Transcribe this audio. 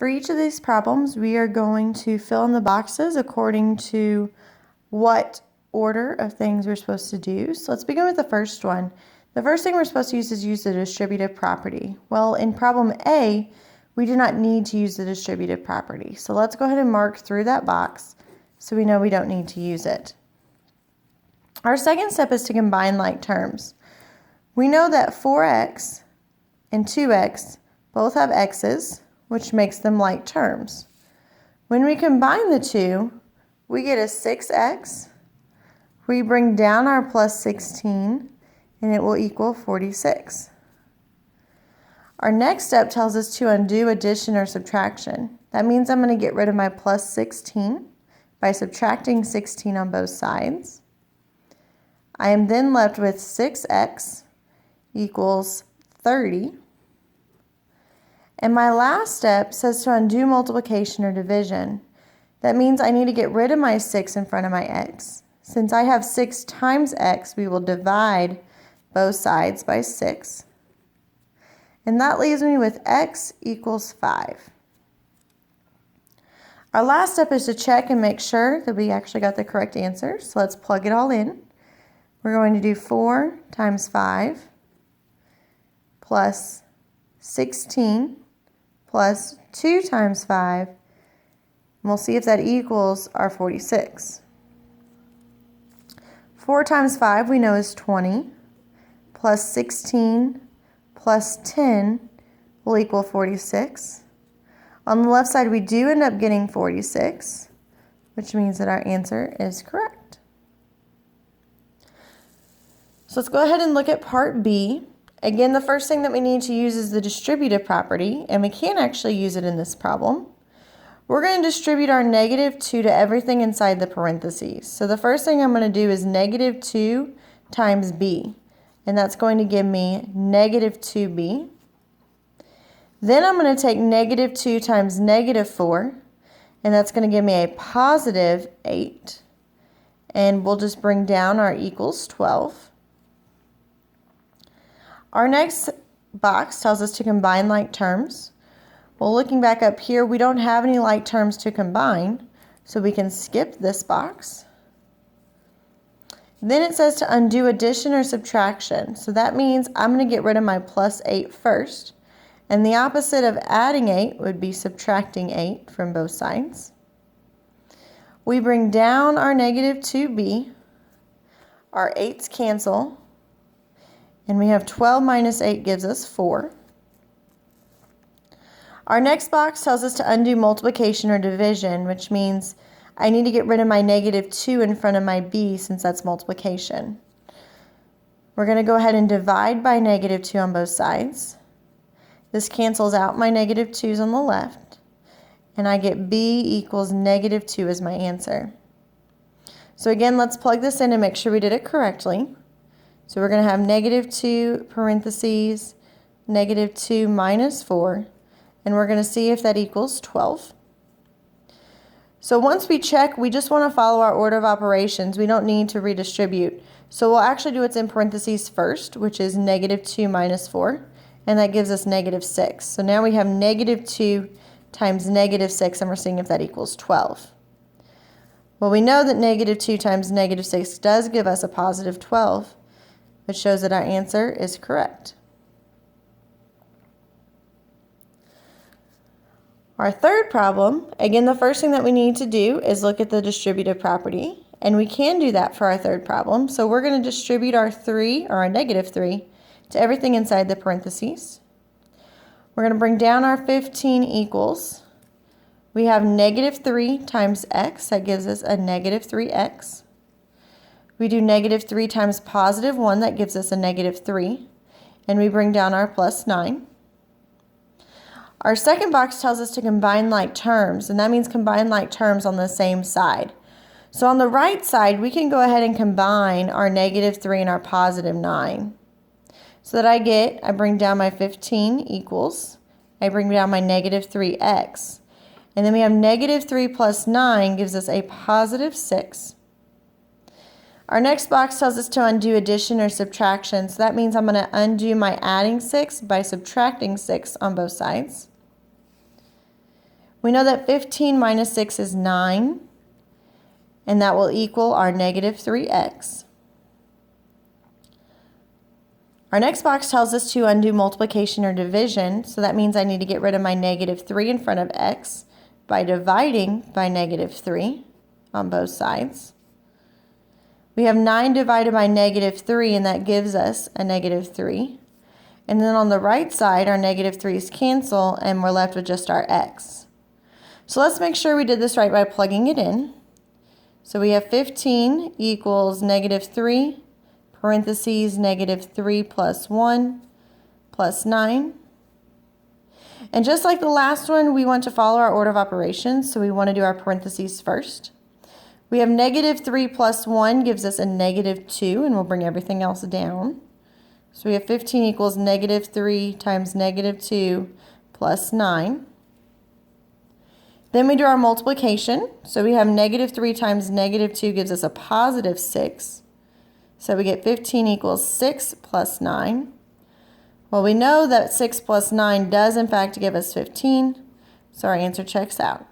For each of these problems, we are going to fill in the boxes according to what order of things we're supposed to do. So let's begin with the first one. The first thing we're supposed to use the distributive property. Well, in problem A, we do not need to use the distributive property. So let's go ahead and mark through that box so we know we don't need to use it. Our second step is to combine like terms. We know that 4x and 2x both have x's, which makes them like terms. When we combine the two, we get a 6x. We bring down our plus 16, and it will equal 46. Our next step tells us to undo addition or subtraction. That means I'm going to get rid of my plus 16 by subtracting 16 on both sides. I am then left with 6x equals 30. And my last step says to undo multiplication or division. That means I need to get rid of my 6 in front of my x. Since I have 6 times x, we will divide both sides by 6. And that leaves me with x equals 5. Our last step is to check and make sure that we actually got the correct answer. So let's plug it all in. We're going to do 4 times 5 plus 16 plus 2 times 5. And we'll see if that equals our 46. 4 times 5 we know is 20, plus 16 plus 10 will equal 46. On the left side we do end up getting 46, which means that our answer is correct. So let's go ahead and look at part B. Again, the first thing that we need to use is the distributive property, and we can actually use it in this problem. We're going to distribute our -2 to everything inside the parentheses. So the first thing I'm going to do is -2 times b, and that's going to give me -2b. Then I'm going to take -2 times -4, and that's going to give me a positive 8. And we'll just bring down our equals 12. Our next box tells us to combine like terms. Well, looking back up here, we don't have any like terms to combine, so we can skip this box. Then it says to undo addition or subtraction. So that means I'm going to get rid of my plus 8 first. And the opposite of adding 8 would be subtracting 8 from both sides. We bring down our -2b. Our 8's cancel. And we have 12 minus 8 gives us 4. Our next box tells us to undo multiplication or division, which means I need to get rid of my -2 in front of my b since that's multiplication. We're going to go ahead and divide by -2 on both sides. This cancels out my -2's on the left, and I get b equals -2 as my answer. So again, let's plug this in and make sure we did it correctly. So we're going to have -2 parentheses, -2 minus 4, and we're going to see if that equals 12. So once we check, we just want to follow our order of operations. We don't need to redistribute. So we'll actually do what's in parentheses first, which is -2 minus 4, and that gives us -6. So now we have -2 times -6, and we're seeing if that equals 12. Well, we know that -2 times -6 does give us a positive 12, which shows that our answer is correct. Our third problem, again, the first thing that we need to do is look at the distributive property, and we can do that for our third problem. So we're going to distribute our 3, or our -3, to everything inside the parentheses. We're going to bring down our 15 equals. We have -3 times x, that gives us a -3x. We do -3 times positive 1, that gives us a -3, and we bring down our plus 9. Our second box tells us to combine like terms, and that means combine like terms on the same side. So on the right side, we can go ahead and combine our -3 and our positive 9. So that I bring down my 15 equals, I bring down my -3x, and then we have -3 plus 9 gives us a positive 6. Our next box tells us to undo addition or subtraction, so that means I'm going to undo my adding 6 by subtracting 6 on both sides. We know that 15 minus 6 is 9, and that will equal our negative 3x. Our next box tells us to undo multiplication or division, so that means I need to get rid of my negative 3 in front of x by dividing by negative 3 on both sides. We have 9 divided by negative 3, and that gives us a negative 3. And then on the right side, our negative 3's cancel, and we're left with just our x. So let's make sure we did this right by plugging it in. So we have 15 equals negative 3, parentheses, negative 3 plus 1, plus 9. And just like the last one, we want to follow our order of operations, so we want to do our parentheses first. We have negative 3 plus 1 gives us a negative 2, and we'll bring everything else down. So we have 15 equals negative 3 times negative 2 plus 9. Then we do our multiplication. So we have negative 3 times negative 2 gives us a positive 6. So we get 15 equals 6 plus 9. Well, we know that 6 plus 9 does in fact give us 15, so our answer checks out.